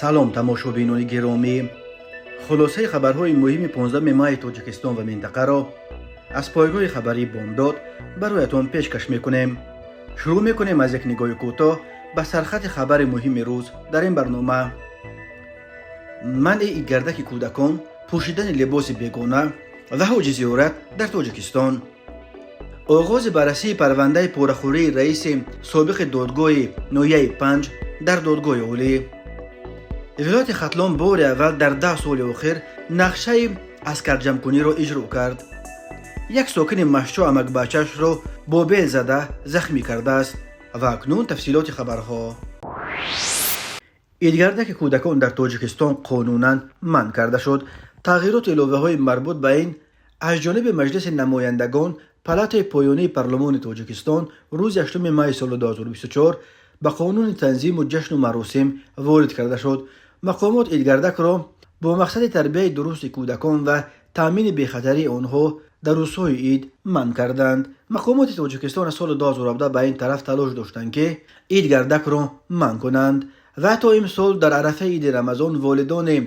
سلام تماشابینان گرامی، خلاصه خبرهای مهم 15 ماه تاجیکستان و منطقه را از پایگاه خبری بامداد برایتان پیشکش میکنیم. شروع میکنیم از یک نگاه کوتاه به سرخط خبر مهم روز در این برنامه. منع گردک کودکان پوشیدن لباس بیگانه و حج زیارت در تاجیکستان. آغاز بررسی پرونده پاره‌خوری رئیس سابق دادگاه ناحیه 5 در دادگاه عالی. ولایت ختلان بار اول در 10 سال اخیر نقشه عسکر جمع‌کنی را اجرا کرد. یک ساکن مشچو امک بچه‌اش را با بیل زده زخمی کرده است. و اکنون تفصیلات خبرها. گردک کودکان در تاجیکستان قانونا منع کرده شد. تغییرات علاوه های مربوط به این از جانب مجلس نمایندگان پلات پایانی پارلمان تاجیکستان روز 8 ماه سال 2024 به قانون تنظیم و جشن و مراسم وارد کرده شد. مقامات گردک را با مقصد تربیت درست کودکان و تامین بخطری آنها در روزهای عید منع کردند. مقامات تاجیکستان از سال 2017 به این طرف تلاش داشتند که گردک را منع کنند و تا امسال در عرفه عید رمضان والدان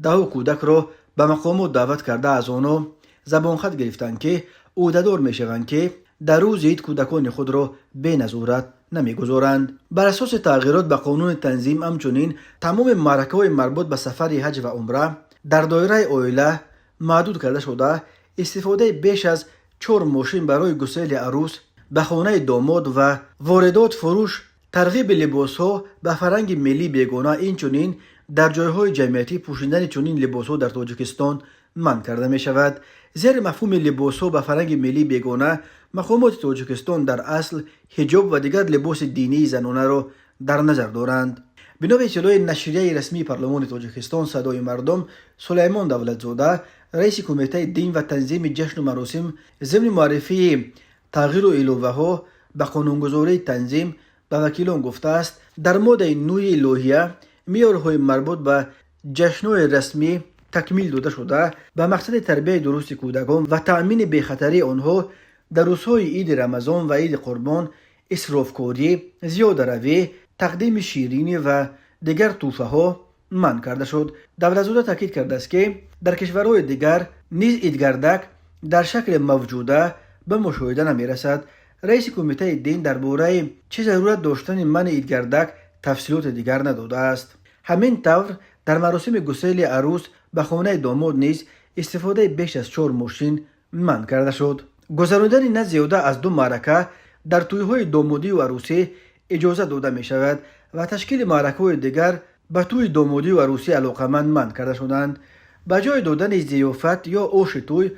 10 کودک را به مقامات دعوت کرده از آنها زبانخط گرفتند که عهده‌دار میشوند که در روز عید کودکان خود را به نظارت نمیگذارند. بر اساس تغییرات به قانون تنظیم همچنین تمام معرکه‌های مربوط به سفر حج و عمره در دایره عائله محدود کرده شده. استفاده بیش از 4 ماشین برای گسیل عروس به خانه داماد و واردات، فروش، ترغیب لباس‌ها به فرهنگ ملی بیگانه، اینچنین در جایهای جمعیتی پوشیدن چنین لباس‌ها در تاجیکستان منع کرده می شود. زیر مفهوم لباس‌ها به فرهنگ ملی بیگانه، مقامات تاجیکستان در اصل حجاب و دیگر لباس دینی زنانه را در نظر دارند. بنا به اطلاع نشریه رسمی پارلمان تاجیکستان صدای مردم، سلیمان دولتزاده رئیس کمیته دین و تنظیم جشن و مراسم ضمن معرفی تغییر و علاوه ها به قانونگذاری تنظیم به وکیلان گفته است در ماده 9 لایحه معیارهای مربوط به جشن‌های رسمی تکمیل داده شده به مقصد تربیت درست کودکان و تأمین بخطری آنها در روزهای عید رمضان و عید قربان اسرافکاری، زیاده روی، تقدیم شیرینی و دیگر تحفه ها منع کرده شد. دولتزاده تاکید کرده است که در کشورهای دیگر نیز گردک در شکل موجوده به مشاهده نمی رسد. رئیس کمیته دین درباره چه ضرورت داشتن منع گردک تفصیلات دیگر نداده است. همین طور در مراسم گسیل عروس به خانه داماد نیز استفاده بیش از 4 ماشین منع کرده شد. گذراندن نه زیاده از 2 معرکه در تویهای دامادی و عروسی اجازه داده می شود و تشکیل معرکه‌های دیگر به توی دامادی و عروسی علاقمند منع کرده شدند. به جای دادن ضیافت یا آش توی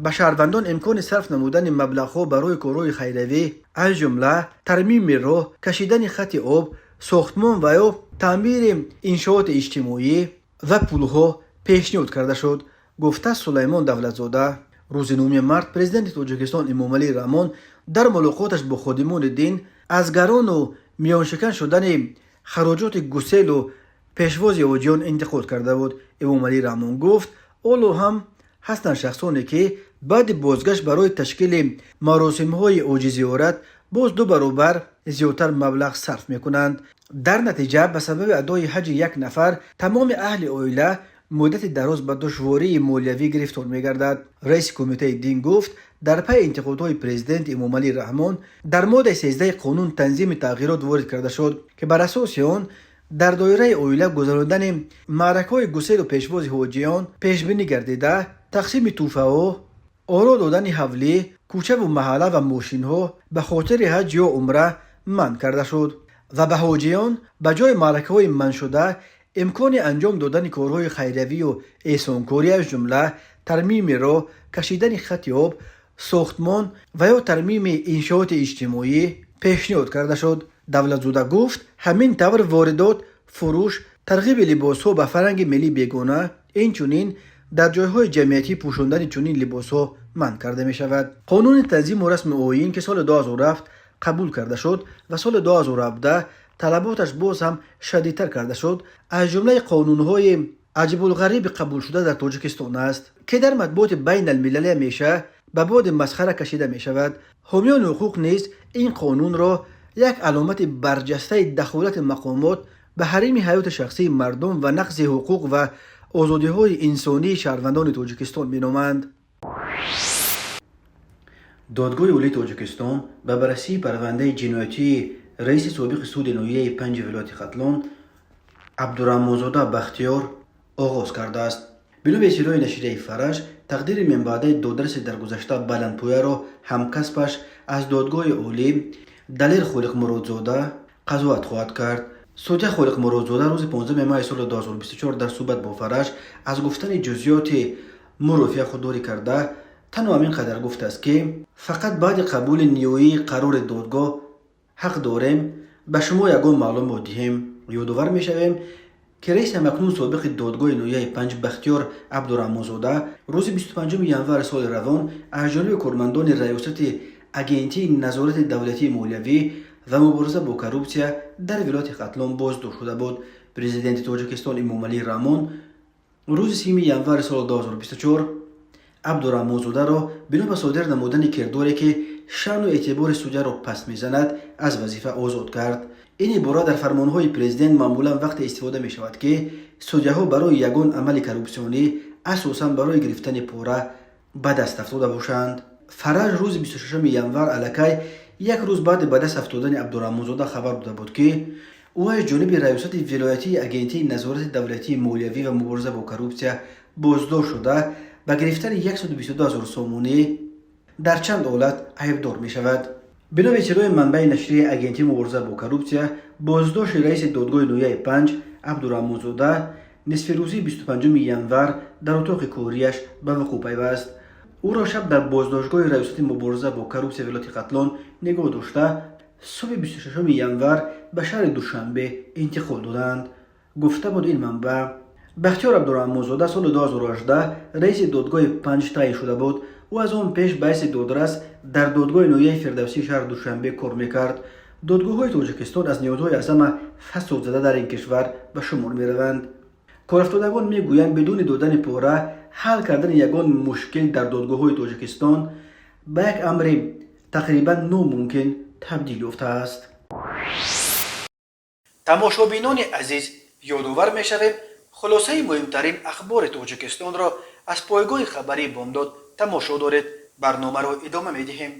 به شهروندان امکان صرف نمودن مبلغ‌ها برای کارهای خیریه از جمله ترمیم راه، کشیدن خط آب، ساختمان و یا تعمیر انشاءات اجتماعی و پل‌ها پیشنهاد کرده شد، گفته سلیمان دولتزاده. روز 9 مارس پرزیدنت تاجیکستان امامعلی رحمان در ملاقاتش با خادمان دین از گران و میانشکن شدن خراجات گسیل و پیشواز حاجیان انتقاد کرده بود. امامعلی رحمان گفت اولو هم هستند شخصانی که بعد بازگشت برای تشکیل مراسم‌های حج زیارت باز 2 برابر زیادتر مبلغ صرف می‌کنند. در نتیجه به سبب ادای حج یک نفر تمام اهل عائله مدت دراز به دشواری مالیوی گرفتار می‌گردد. رئیس کمیته دین گفت در پی انتقادهای پرزیدنت امامعلی رحمان در ماده 13 قانون تنظیم تغییرات وارد کرده شد که بر اساس آن در دایره عائله گذراندن معرکه‌های گسیل و پیشواز حاجیان پیش بینی گردیده، تقسیم تحفه‌ها، آرا دادن حوله، کوچه و محله و ماشین‌ها به خاطر حج یا عمره منع کرده شد و به حاجیان به جای معرکه‌های منع شده امکان انجام دادن کارهای خیریه و احسانکاری از جمله ترمیم راه، کشیدن خط آب، ساختمان و یا ترمیم انشاءات اجتماعی پیشنهاد کرده شد. دولتزاده گفت همین طور واردات، فروش، ترغیب لباس‌ها به فرهنگ ملی بیگانه، اینچنین در جایهای جمعیتی پوشاندن چنین لباس‌ها منع کرده می شود. قانون تنظیم و رسم آیین که سال 2007 قبول کرده شد و سال 2017 طلباتش باز هم شدیدتر کرده شد، از جمله قانون‌های عجیب الغریب قبول شده در تاجیکستان است که در مطبوعات بین المللی همیشه به باد مسخره کشیده می شود. حامیان حقوق نیز این قانون را یک علامت برجسته دخالت مقامات به حریم حیات شخصی مردم و نقض حقوق و آزادی‌های انسانی شهروندان تاجیکستان می‌نامند. دادگاه عالی تاجیکستان به بررسی پرونده جنایتی رئیس سابق سود ناحیه 5 ولایت ختلان عبدالرحمانزاده بختیار آغاز کرده است. بنا به اطلاع نشریه فرج، تقدیر منبعده دادرس درگذشته بلندپایه را همکسبش از دادگاه عالی دلیر خالق مرادزاده قضاوت خواهد کرد. سودیا خالق مرادزاده روز 15 ماه سال 2024 در صحبت با فرج از گفتن جزئیات مرافع خودداری کرده تنها همین قدر گفته است که فقط بعد قبول نیویی قرار دادگاه حق داریم به شما یگان معلومات دهیم. یادآور می‌شویم که رئیس مکنون سابق دادگاه ناحیه 5 بختیار عبدالرحمانزاده روز 25 ینور سال روان از جانب کارمندان ریاست اگنتی نظارت دولتی مالیوی و مبارزه با کروپسیا در ولایت ختلان بازداشت شده بود. پرزیدنت تاجیکستان امامعلی رحمان روز 3 ینور سال 2024 عبدالرحمانزاده را بنا به صادر نمودن کرداری که شأن و اعتبار سودیا را پس میزند از وظیفه آزاد کرد. این عبارت در فرمانهای پرزیدنت معمولا وقت استفاده می شود که سودیاها برای یگان عمل کروپسیونی اساساً برای گرفتن پوره به دست افتاده باشند. فرج روز 26 ینور الکی یک روز بعد به دست افتادن عبدالرحمانزاده خبر داده بود که او از جانب ریاست ولایتی اگنتی نظارت دولتی مالیوی و مبارزه با کروپسیا بازداشت شده به گرفتن 122,000 سومونی در چند حالت عیبدار می شود. بنا به اطلاع منبع نشریه اگنتی مبارزه با کروپسیا، بازداشت رئیس دادگاه ناحیه 5 عبدالرحمانزاده نصف روزی 25 ینور در اتاق کاریش به وقوع پیوست. او را شب در بازداشتگاه ریاست مبارزه با کروپسیا ولایت ختلان نگاه داشته صبح 26 ینور به شهر دوشنبه انتقال دادند. گفته بود این منبع بختیار عبدالرحمانزاده سال 2018 رئیس دادگاه 5 تعیین شده بود. او از آن پیش به حیث دادرس در دادگاه ناحیه فردوسی شهر دوشنبه کار میکرد. دادگاه‌های تاجیکستان از نهادهای اعظم فساد زده در این کشور به شمار میروند. کارافتادگان میگویند بدون دادن پوره حل کردن یگان مشکل در دادگاه‌های تاجیکستان به یک امر تقریبا ناممکن تبدیل یافته است. تماشابینان عزیز، یادآور میشویم خلاصه مهمترین اخبار تاجیکستان را از پایگاه خبری بامداد تماشا دارید. برنامه را ادامه میدهیم.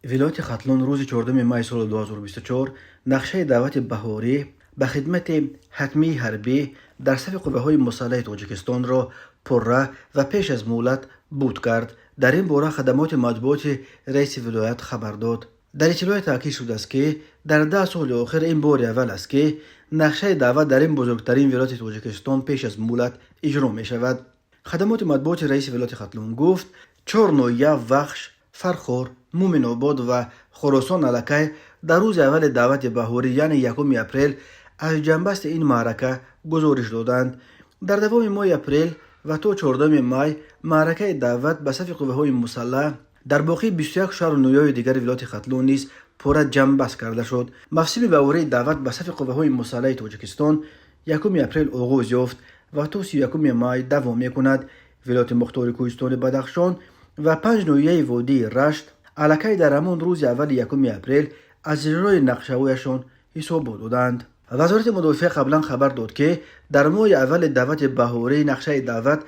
ولایت ختلان روز 14 ماه سال 2024 نقشه دعوت بهاری به خدمت حتمی حربی در صف قوه‌های مسلح تاجیکستان را پره و پیش از مهلت بود کرد. در این باره خدمات مطبوعات رئیس ولایت خبر داد. در اطلاع تاکید شده است که در 10 سال آخر این بار اول است که نقشه دعوت در این بزرگترین ولایت تاجیکستان پیش از مهلت اجرا می شود. خدمات مطبوعات رئیس ولایت ختلان گفت 4 ناحیه وخش، فرخار، مومن آباد و خراسان الکی در روز اول دعوت بهاری یعنی 1 اپریل از جنبست این معرکه گزارش دادند. در دوام ماه اپریل و تا 14 مای معرکه دعوت به صف قوه‌های مسلح در باقی 21 شهر و ناحیه‌های دیگر ولایت ختلان نیز پوره جنبست کرده شد. موسم بهاری دعوت به صف قوه‌های مسلح تاجیکستان 1 اپریل آغاز یافت و تا 31 مای دوام می‌کند. ولایت مختار کوهستان بدخشان و 5 ناحیه وادی رشت الکی در همان روز اول 1 اپریل از اجرای نقشه‌هایشان حساب دادند. وزارت مدافع قبلا خبر داد که در ماه اول دعوت بهاری نقشه دعوت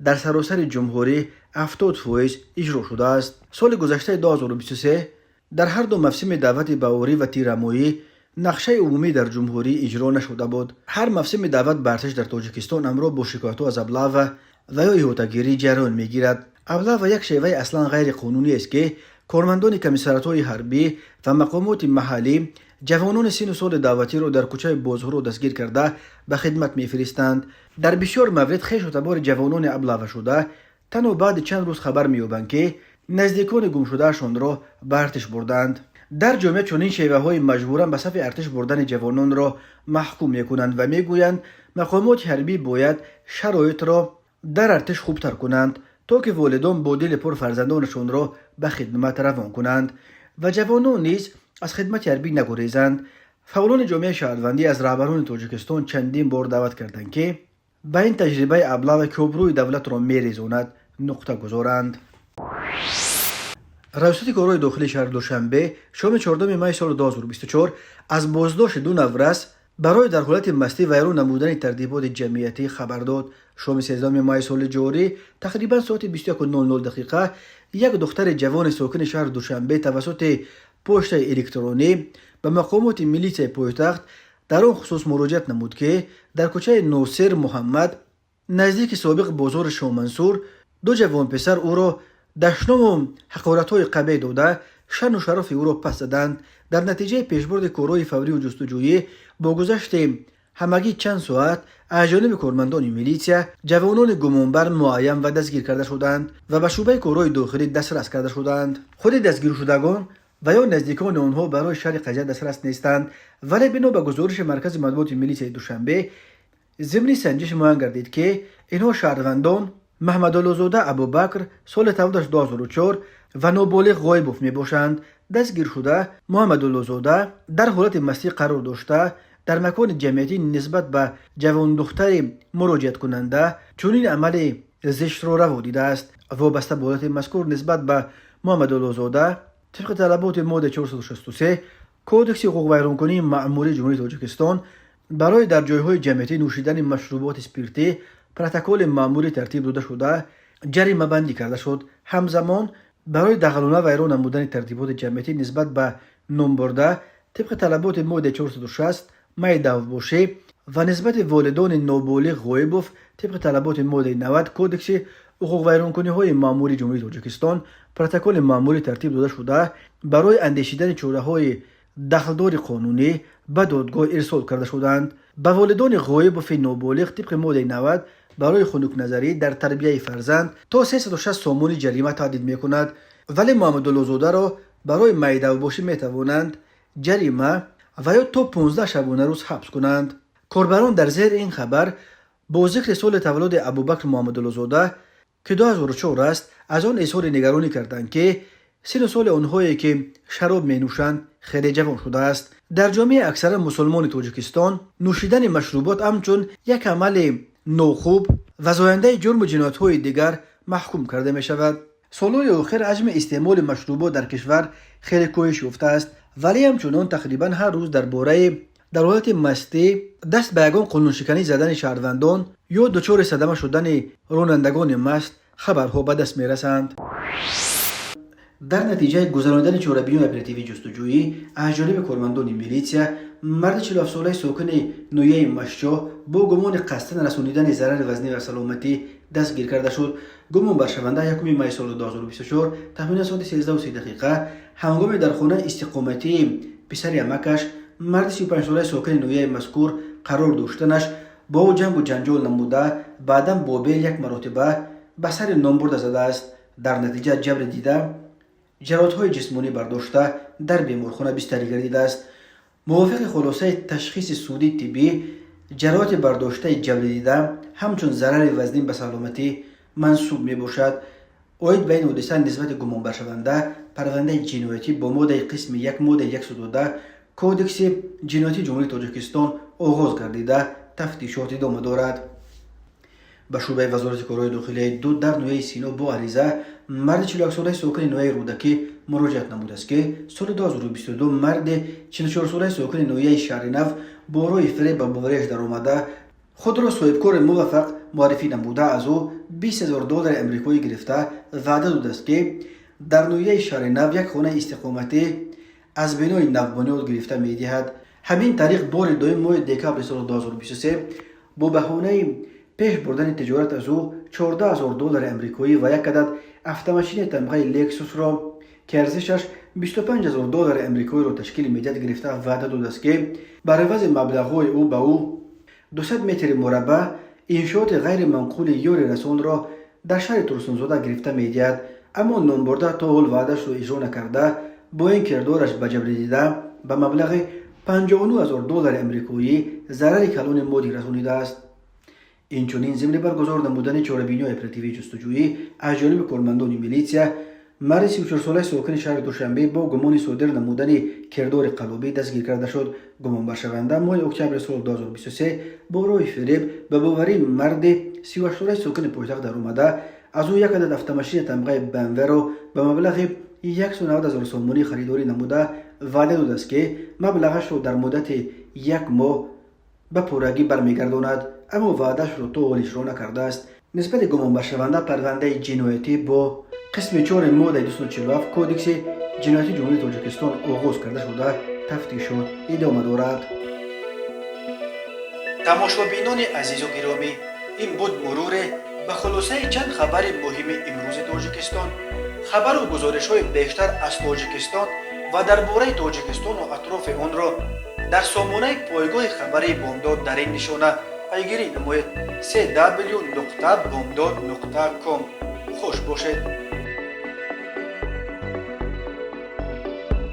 در سراسر جمهوری 70% اجرا شده است. سال گذشته 2023 در هر دو موسم دعوت بهاری و تیرماهی نقشه عمومی در جمهوری اجرا نشده بود. هر موسم دعوت به ارتش در تاجیکستان همراه با شکایت‌ها از ابلاغ و یا احاطه‌گیری جریان می‌گیرد. ابلاغ یک شیوه اصلا غیر قانونی است که کارمندان کمیساریات‌های حربی و مقامات محلی جوانان سن سال دعوتی را در کوچه بازها دستگیر کرده به خدمت می‌فرستند. در بسیار موارد خویش و تبار جوانان ابلاغ شده تنها بعد چند روز خبر می‌یابند که نزدیکان گم شدهشان را به ارتش بردند. در جامعه چنین شیوه‌های مجبوراً به صف ارتش بردن جوانان را محکوم می‌کنند و می‌گویند مقامات حربی باید شرایط را در ارتش خوبتر کنند تا که والدان با دل پر فرزندانشان را به خدمت روان کنند و جوانان نیز از خدمت حربی نگریزند. فعالان جامعه شهروندی از رهبران تاجیکستان چندین بار دعوت کردند که به این تجربه ابلاغ که آبروی دولت را می‌ریزاند نقطه گذارند. рависоти корҳои дохилии шаҳри душанбе шоми 14 май соли 2024 аз боздошти 2 наврас барои дар ҳолати мастӣ вайрон намудани тартиботи ҷамъиятӣ хабар дод. шоми 13 май соли ҷорӣ тақрибан соати 21:00 як духтари ҷавони сокини шаҳри душанбе тавассути почтаи электронӣ ба мақомоти милитсияи пойтахт дар он хусус муроҷиат намуд, ки дар кӯчаи носир муҳаммад наздики собиқ бозори шоҳмансур ду ҷавонпесар ӯро дашному ҳақоратҳои қабеҳ дода шану шарофи ӯро пас заданд. дар натиҷаи пешбурди корҳои фаврию ҷустуҷӯӣ бо гузашти ҳамагӣ чанд соат аз ҷониби кормандони милитсия ҷавонони гумонбар муайян ва дастгир карда шуданд ва ба шӯъбаи корҳои дохилӣ дастрас карда шуданд. худи дастгиршудагон ва ё наздикони онҳо барои шарҳи қазия дастрас нестанд, вале бино ба гузориши маркази матбуоти милитсияи душанбе зимни санҷиш муайян гардид, ки инҳо шаҳрвандон маҳмадуллозода Абубакр соли тавлидаш 2004 ва ноболиғ ғоибов мебошанд. дастгиршуда муҳаммадуллозода дар ҳолати мастӣ қарор дошта дар макони ҷамъиятӣ нисбат ба ҷавондухтари муроҷиаткунанда чунин амали зиштро раво дидааст. вобаста ба ҳолати мазкур нисбат ба муҳаммадуллозода طبق طلبات ماده 463 کودکس حقوق ویرانکنی معمولی جمهوری تاجیکستان برای در جایهای جمعیتی نوشیدن مشروبات اسپریتی پروتکل معمولی ترتیب داده شده جریمه بندی کرده شد. همزمان برای دغلانه ویران نمودن ترتیبات جمعیتی نسبت به نامبرده طبق طلبات ماده 460 مای دوباشی و نسبت والدان نابالغ غایبوف طبق طلبات ماده 90 کودکس حقوق ویرانکنی های معمولی جمهوری تاجیکستان پروتکل معمولی ترتیب داده شده برای اندیشیدن چاره‌های دخلدار قانونی به دادگاه ارسال کرده شدند. به والدان غایب و نابالغ طبق ماده 90 برای خنک نظری در تربیت فرزند تا 360 سامانی جریمه تهدید می‌کند، ولی محمدالله‌زاده را برای میده‌باشی می‌توانند جریمه و یا تا 15 شبانه روز حبس کنند. کاربران در زیر این خبر با ذکر سال تولد ابوبکر محمدالله‌زاده که 2004 است از آن اظهار نگرانی کردند که سن سال آنهایی که شراب می نوشند خیلی جوان شده است. در جامعه اکثر مسلمان تاجیکستان نوشیدن مشروبات همچون یک عمل ناخوب و زاینده جرم و جنایت‌های دیگر محکوم کرده می شود. سالهای اخیر حجم استعمال مشروبات در کشور خیلی کاهش یافته است، ولی همچنان تقریبا هر روز درباره در حالت مستی دست به یگان قانونشکنی زدن شهروندان یا دچار صدمه شدن رانندگان مست خبرها به دست می رسند. در نتیجه گذراندن چهاربیون اپراتیوی جستجویی از جانب کارمندان میلیسیا مرد 47 ساله ساکن نویه مشجا با گمان قصدن رسانیدن ضرر وزنی و سلامتی دستگیر کرده شد. گمان بر شونده 1 مای سال 2024 تخمین ساعت 13:30 هنگامی در خانه استقامتی پسر عمکش مرد 35 ساله ساکن نویه مذکور قرار داشتنش با جنگ و جنجال نموده بعداً با بیل یک مرتبه به سر نامبرده زده است. در نتیجه جبر دیده جراحت‌های جسمانی برداشته در بیمارخانه بستری گردیده است. موافق خلاصه تشخیص سودی طبی جراحت برداشته جبر دیده همچون ضرر وزنی به سلامتی منسوب می باشد. اوید به این حادثه نسبت گمان برشونده پرونده جنایتی با ماده قسم 1 ماده 112 کودکس جنایتی جمهوری تاجیکستان آغاز گردیده تفتیشات ادامه دارد. به شعبه وزارت کارهای داخلی دو در نویه سینا با عریضه مرد 41 ساله ساکن نویه رودکی مراجعت نموده است که سال 2022 مرد 44 ساله ساکن نویه شهرنو با راه فریب به باوریش در آمده خود را صاحبکار موفق معرفی نموده از او $20,000 امریکایی گرفته وعده داده است که در نویه شهرنو یک خانه استقامتی از بنای نوبنیاد گرفته می‌دهد. همین طریق بار دوم ماه دکبر سال 2023 با بهانه پیش بردن تجارت از او $14,000 امریکایی و یک عدد автомашин تمغه لکسوس را که ارزشش $25,000 امریکایی را تشکیل میدهد گرفته وعده داده است که بر عوض مبلغ‌های او به او 200 متر مربع انشاءات غیر منقول یور رسون را در شهر ترسونزاده گرفته میدهد، اما نامبرده تا حال وعده‌اش را اجرا نکرده با این کردارش به جبر دیده به مبلغ $59,000 امریکایی ضرر کلان مادی رسانیده است. اینچنین ضمن برگزار نمودن چهاربینی اپراتیوی جستجویی از جانب کارمندان میلیسیا مرد 34 ساله ساکن شهر دوشنبه با گمان صادر نمودن کردار قلابی دستگیر کرده شد. گمان برشونده ماه اکتبر سال 2023 با راه فریب به باوری مرد 38 ساکن پایتخت در آمده از او یک عدد автомашин تمغه BMW را به مبلغ 190,000 سومونی خریداری نموده وعده داده است که مبلغش را در مدت 1 ماه به پورگی برمیگرداند، اما وعدهش را تا حال اجرا نکرده است. نسبت گمان برشونده پرونده جنایتی با قسم 4 ماده 247 کودکس جنایتی جمهوری تاجیکستان آغاز کرده شده تفتیشات ادامه دارد. تماشابینان عزیز و گرامی، این بود مرور به خلاصه چند خبر مهم امروز تاجیکستان. خبر و گزارش های بیشتر از تاجیکستان و درباره تاجیکستان و اطراف آن را در سامانه پایگاه خبری بامداد در این نشانه پیگیری نمایید: www.bamdad.com. خوش باشید.